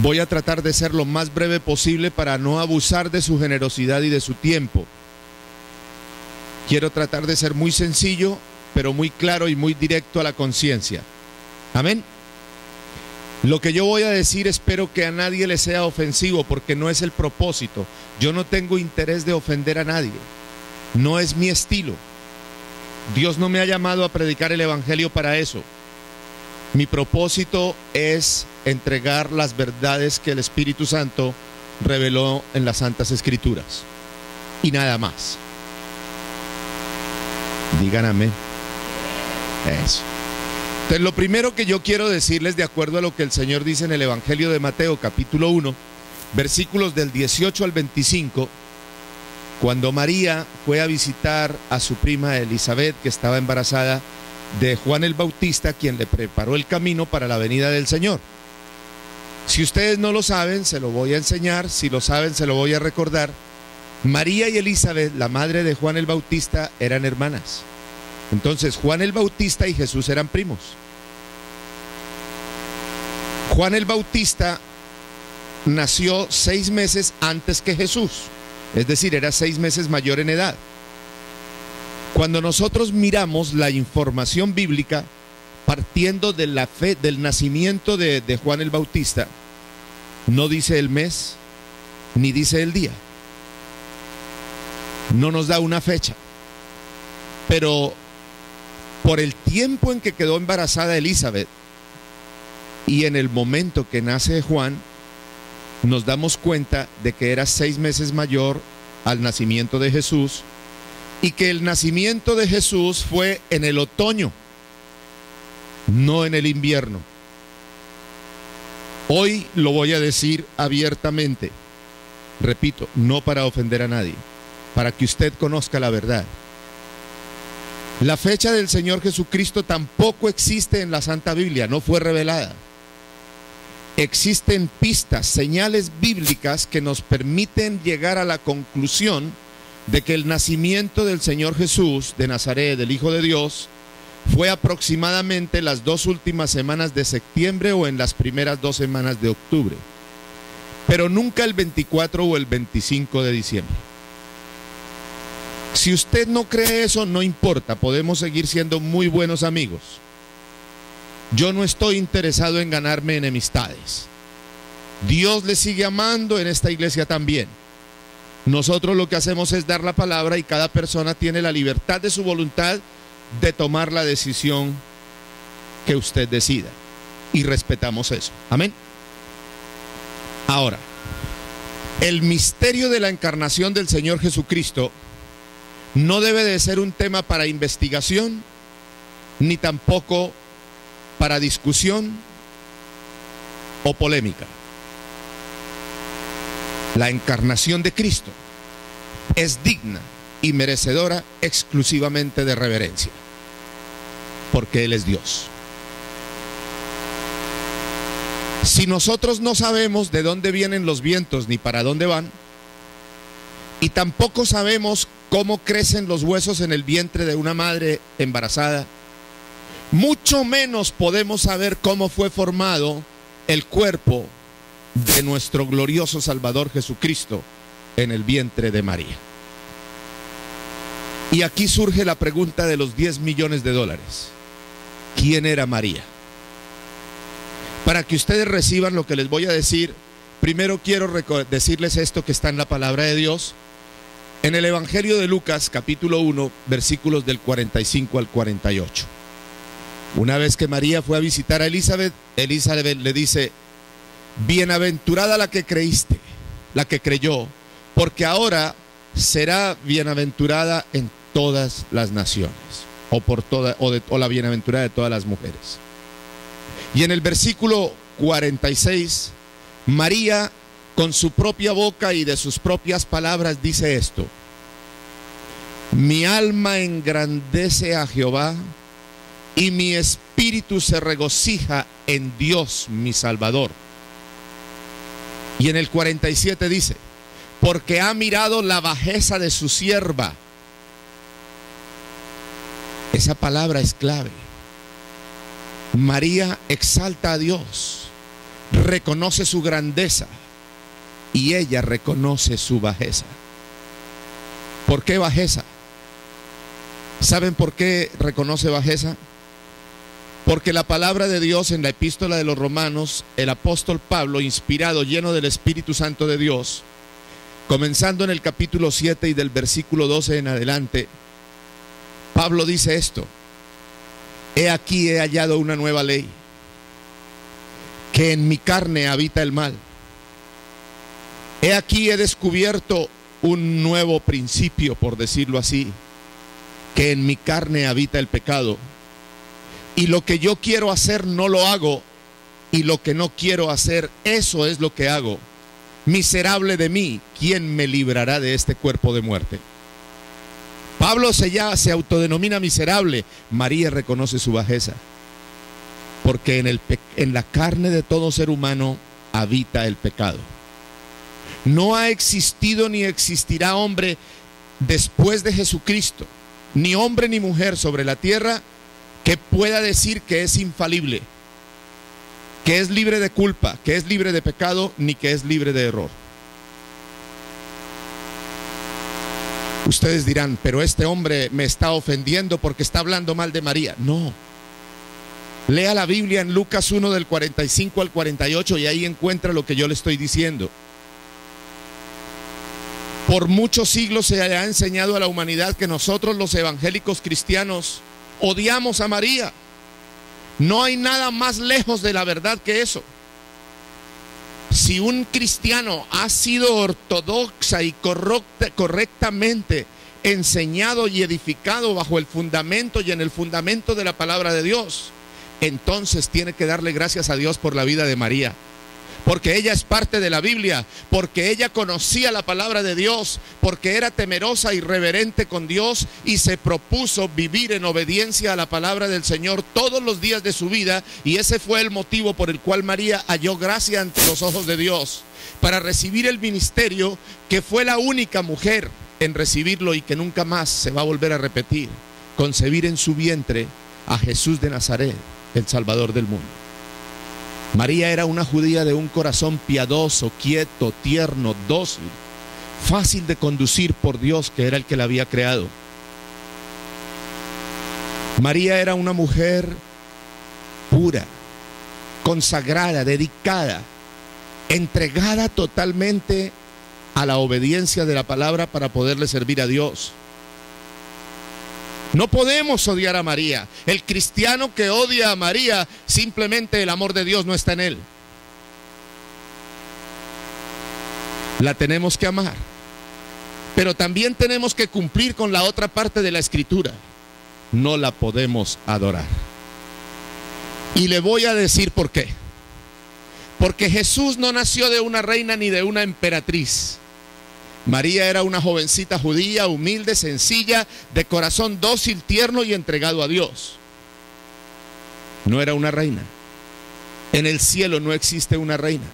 Voy a tratar de ser lo más breve posible para no abusar de su generosidad y de su tiempo. Quiero tratar de ser muy sencillo, pero muy claro y muy directo a la conciencia. Amén. Lo que yo voy a decir espero que a nadie le sea ofensivo, porque no es el propósito. Yo no tengo interés de ofender a nadie. No es mi estilo. Dios no me ha llamado a predicar el evangelio para eso. Mi propósito es entregar las verdades que el Espíritu Santo reveló en las Santas Escrituras. Y nada más. Digan amén. Eso. Entonces, lo primero que yo quiero decirles, de acuerdo a lo que el Señor dice en el Evangelio de Mateo, capítulo 1, versículos del 18 al 25, cuando María fue a visitar a su prima Elizabeth, que estaba embarazada de Juan el Bautista, quien le preparó el camino para la venida del Señor. Si ustedes no lo saben, se lo voy a enseñar. Si lo saben, se lo voy a recordar. María y Elizabeth, la madre de Juan el Bautista, eran hermanas. Entonces Juan el Bautista y Jesús eran primos. Juan el Bautista nació 6 meses antes que Jesús, es decir, era 6 meses mayor en edad. Cuando nosotros miramos la información bíblica, partiendo de la fe del nacimiento de Juan el Bautista, no dice el mes ni dice el día. No nos da una fecha. Pero por el tiempo en que quedó embarazada Elizabeth y en el momento que nace Juan, nos damos cuenta de que era 6 meses mayor al nacimiento de Jesús, y que el nacimiento de Jesús fue en el otoño, no en el invierno. Hoy lo voy a decir abiertamente, repito, no para ofender a nadie, para que usted conozca la verdad. La fecha del Señor Jesucristo tampoco existe en la Santa Biblia, no fue revelada. Existen pistas, señales bíblicas que nos permiten llegar a la conclusión de que el nacimiento del Señor Jesús de Nazaret, del Hijo de Dios, fue aproximadamente las 2 últimas semanas de septiembre o en las primeras 2 semanas de octubre, pero nunca el 24 o el 25 de diciembre. Si usted no cree eso, no importa, podemos seguir siendo muy buenos amigos. Yo no estoy interesado en ganarme enemistades. Dios le sigue amando en esta iglesia también. Nosotros lo que hacemos es dar la palabra y cada persona tiene la libertad de su voluntad de tomar la decisión que usted decida. Y respetamos eso. Amén. Ahora, el misterio de la encarnación del Señor Jesucristo no debe de ser un tema para investigación, ni tampoco para discusión o polémica. La encarnación de Cristo es digna y merecedora exclusivamente de reverencia, porque Él es Dios. Si nosotros no sabemos de dónde vienen los vientos ni para dónde van, y tampoco sabemos cómo crecen los huesos en el vientre de una madre embarazada, mucho menos podemos saber cómo fue formado el cuerpo de nuestro glorioso Salvador Jesucristo en el vientre de María. Y aquí surge la pregunta de los $10 millones. ¿Quién era María? Para que ustedes reciban lo que les voy a decir, primero quiero decirles esto que está en la palabra de Dios. En el Evangelio de Lucas, capítulo 1, versículos del 45 al 48. Una vez que María fue a visitar a Elizabeth, Elizabeth le dice: bienaventurada la que creíste, la que creyó, porque ahora será bienaventurada en todas las naciones, o la bienaventurada de todas las mujeres. Y en el versículo 46, María, con su propia boca y de sus propias palabras, dice esto: mi alma engrandece a Jehová, y mi espíritu se regocija en Dios mi Salvador. Y en el 47 dice: porque ha mirado la bajeza de su sierva. Esa palabra es clave. María exalta a Dios. reconoce su grandeza y ella reconoce su bajeza. ¿Por qué bajeza? ¿Saben por qué reconoce bajeza? Porque la palabra de Dios en la epístola de los Romanos, el apóstol Pablo, inspirado, lleno del Espíritu Santo de Dios, comenzando en el capítulo 7 y del versículo 12 en adelante, Pablo dice esto: he aquí he hallado una nueva ley, que en mi carne habita el mal. He aquí he descubierto un nuevo principio, por decirlo así, que en mi carne habita el pecado. Y lo que yo quiero hacer no lo hago, y lo que no quiero hacer, eso es lo que hago. Miserable de mí, ¿quién me librará de este cuerpo de muerte? Pablo se autodenomina miserable. María reconoce su bajeza, porque en la carne de todo ser humano habita el pecado. No ha existido ni existirá hombre después de Jesucristo, ni hombre ni mujer sobre la tierra, que pueda decir que es infalible, que es libre de culpa, que es libre de pecado, ni que es libre de error. Ustedes dirán, pero este hombre me está ofendiendo porque está hablando mal de María. No. Lea la Biblia en Lucas 1 del 45 al 48 y ahí encuentra lo que yo le estoy diciendo. Por muchos siglos se ha enseñado a la humanidad que nosotros los evangélicos cristianos odiamos a María. No hay nada más lejos de la verdad que eso. Si un cristiano ha sido ortodoxa y correctamente enseñado y edificado bajo el fundamento y en el fundamento de la palabra de Dios, entonces tiene que darle gracias a Dios por la vida de María. Porque ella es parte de la Biblia, porque ella conocía la palabra de Dios, porque era temerosa y reverente con Dios y se propuso vivir en obediencia a la palabra del Señor todos los días de su vida, y ese fue el motivo por el cual María halló gracia ante los ojos de Dios para recibir el ministerio, que fue la única mujer en recibirlo y que nunca más se va a volver a repetir: concebir en su vientre a Jesús de Nazaret, el Salvador del mundo. María era una judía de un corazón piadoso, quieto, tierno, dócil, fácil de conducir por Dios, que era el que la había creado. María era una mujer pura, consagrada, dedicada, entregada totalmente a la obediencia de la palabra para poderle servir a Dios. No podemos odiar a María. El cristiano que odia a María, simplemente el amor de Dios no está en él. La tenemos que amar, pero también tenemos que cumplir con la otra parte de la escritura: no la podemos adorar. Y le voy a decir por qué. Porque Jesús no nació de una reina ni de una emperatriz. María era una jovencita judía, humilde, sencilla, de corazón dócil, tierno y entregado a Dios. No era una reina. En el cielo no existe una reina.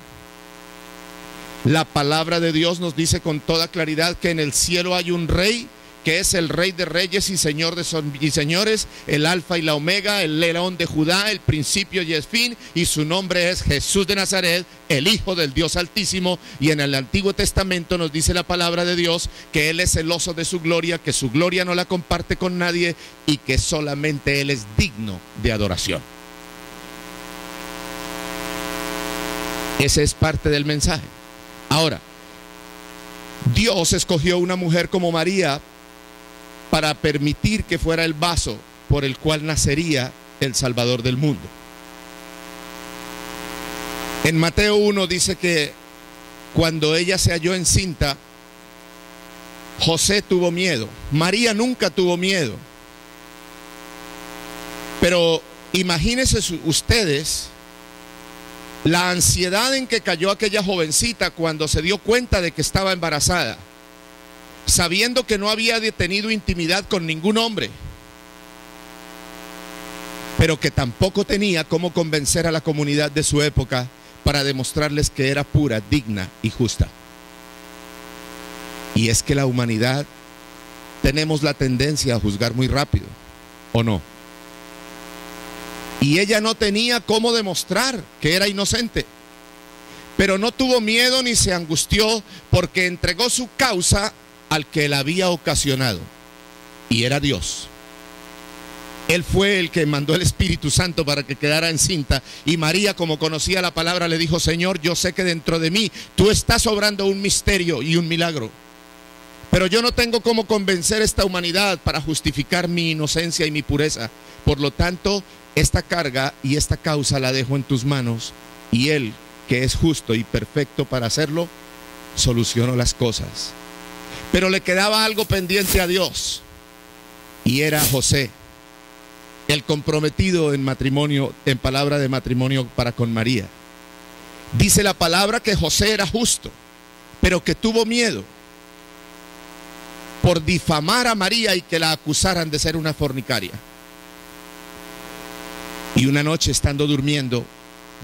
La palabra de Dios nos dice con toda claridad que en el cielo hay un rey, que es el Rey de reyes y Señor de señores, el Alfa y la Omega, el León de Judá, el principio y el fin, y su nombre es Jesús de Nazaret, el Hijo del Dios Altísimo. Y en el Antiguo Testamento nos dice la palabra de Dios que Él es celoso de su gloria, que su gloria no la comparte con nadie y que solamente Él es digno de adoración. Ese es parte del mensaje. Ahora, Dios escogió una mujer como María para permitir que fuera el vaso por el cual nacería el Salvador del mundo. En Mateo 1 dice que cuando ella se halló encinta, José tuvo miedo. María nunca tuvo miedo. Pero imagínense ustedes la ansiedad en que cayó aquella jovencita cuando se dio cuenta de que estaba embarazada, sabiendo que no había tenido intimidad con ningún hombre, pero que tampoco tenía cómo convencer a la comunidad de su época para demostrarles que era pura, digna y justa. Y es que la humanidad tenemos la tendencia a juzgar muy rápido, ¿o no? Y ella no tenía cómo demostrar que era inocente. Pero no tuvo miedo ni se angustió, porque entregó su causa al que la había ocasionado, y era Dios. Él fue el que mandó el Espíritu Santo para que quedara encinta. Y María, como conocía la palabra, le dijo: Señor, yo sé que dentro de mí tú estás obrando un misterio y un milagro, pero yo no tengo cómo convencer a esta humanidad para justificar mi inocencia y mi pureza. Por lo tanto, esta carga y esta causa la dejo en tus manos. Y Él, que es justo y perfecto para hacerlo, solucionó las cosas. Pero le quedaba algo pendiente a Dios, y era José, el comprometido en matrimonio, en palabra de matrimonio para con María. Dice la palabra que José era justo, pero que tuvo miedo por difamar a María y que la acusaran de ser una fornicaria. Y una noche, estando durmiendo,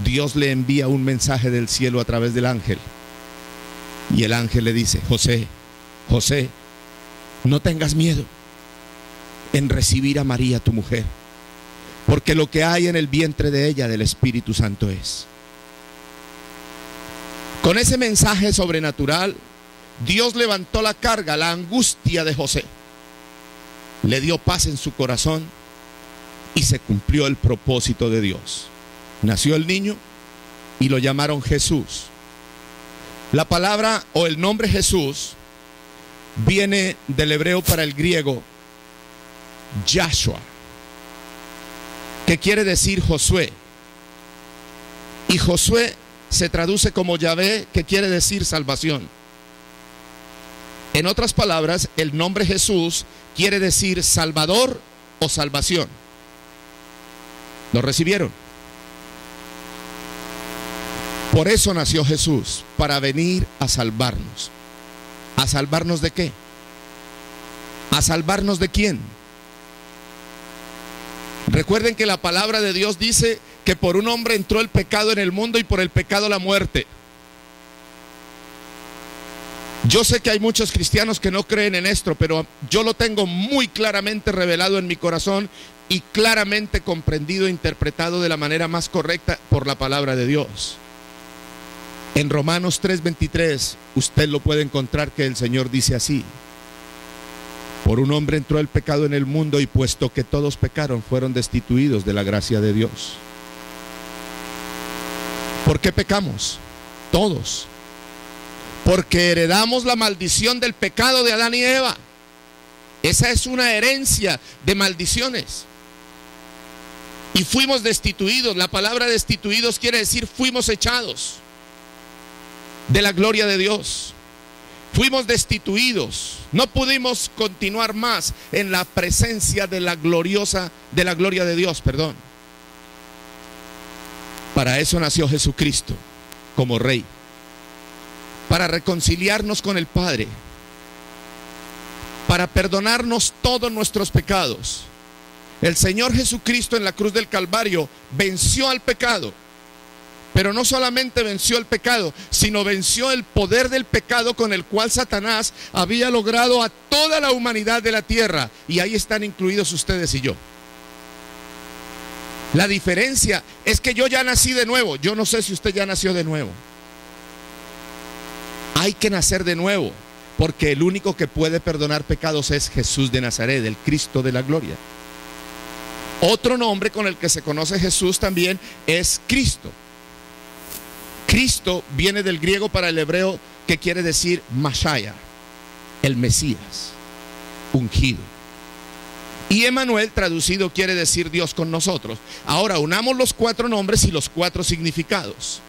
Dios le envía un mensaje del cielo a través del ángel. Y el ángel le dice: José, José, no tengas miedo en recibir a María tu mujer, porque lo que hay en el vientre de ella del Espíritu Santo es. Con ese mensaje sobrenatural, Dios levantó la carga, la angustia de José, le dio paz en su corazón y se cumplió el propósito de Dios. Nació el niño y lo llamaron Jesús. La palabra o el nombre Jesús viene del hebreo para el griego Yahshua, que quiere decir Josué. Y Josué se traduce como Yahvé, que quiere decir salvación. En otras palabras, el nombre Jesús quiere decir Salvador o salvación. ¿Lo recibieron? Por eso nació Jesús, para venir a salvarnos. ¿A salvarnos de qué? ¿A salvarnos de quién? Recuerden que la palabra de Dios dice que por un hombre entró el pecado en el mundo y por el pecado la muerte. Yo sé que hay muchos cristianos que no creen en esto, pero yo lo tengo muy claramente revelado en mi corazón y claramente comprendido e interpretado de la manera más correcta por la palabra de Dios. En Romanos 3:23 usted lo puede encontrar, que el Señor dice así: por un hombre entró el pecado en el mundo, y puesto que todos pecaron, fueron destituidos de la gracia de Dios. ¿Por qué pecamos? Todos. Porque heredamos la maldición del pecado de Adán y Eva. Esa es una herencia de maldiciones. Y fuimos destituidos. La palabra destituidos quiere decir fuimos echados de la gloria de Dios. Fuimos destituidos. No pudimos continuar más en la presencia de la gloria de Dios, perdón. Para eso nació Jesucristo como Rey, para reconciliarnos con el Padre, para perdonarnos todos nuestros pecados. El Señor Jesucristo en la cruz del Calvario venció al pecado, pero no solamente venció el pecado, sino venció el poder del pecado con el cual Satanás había logrado a toda la humanidad de la tierra, y ahí están incluidos ustedes y yo. La diferencia es que yo ya nací de nuevo. Yo no sé si usted ya nació de nuevo. Hay que nacer de nuevo, porque el único que puede perdonar pecados es Jesús de Nazaret, el Cristo de la gloria. Otro nombre con el que se conoce Jesús también es Cristo. Cristo viene del griego para el hebreo, que quiere decir Mashiach, el Mesías, ungido. Y Emmanuel, traducido, quiere decir Dios con nosotros. Ahora unamos los cuatro nombres y los cuatro significados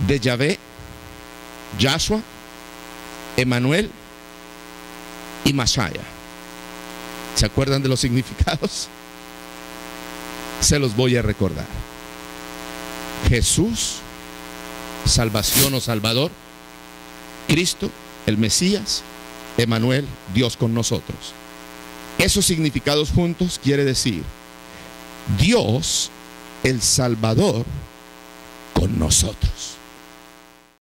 de Yahvé, Yahshua, Emmanuel y Mashiach. ¿Se acuerdan de los significados? Se los voy a recordar. Jesús, salvación o salvador. Cristo, el Mesías. Emmanuel, Dios con nosotros. Esos significados juntos quiere decir Dios, el Salvador, con nosotros.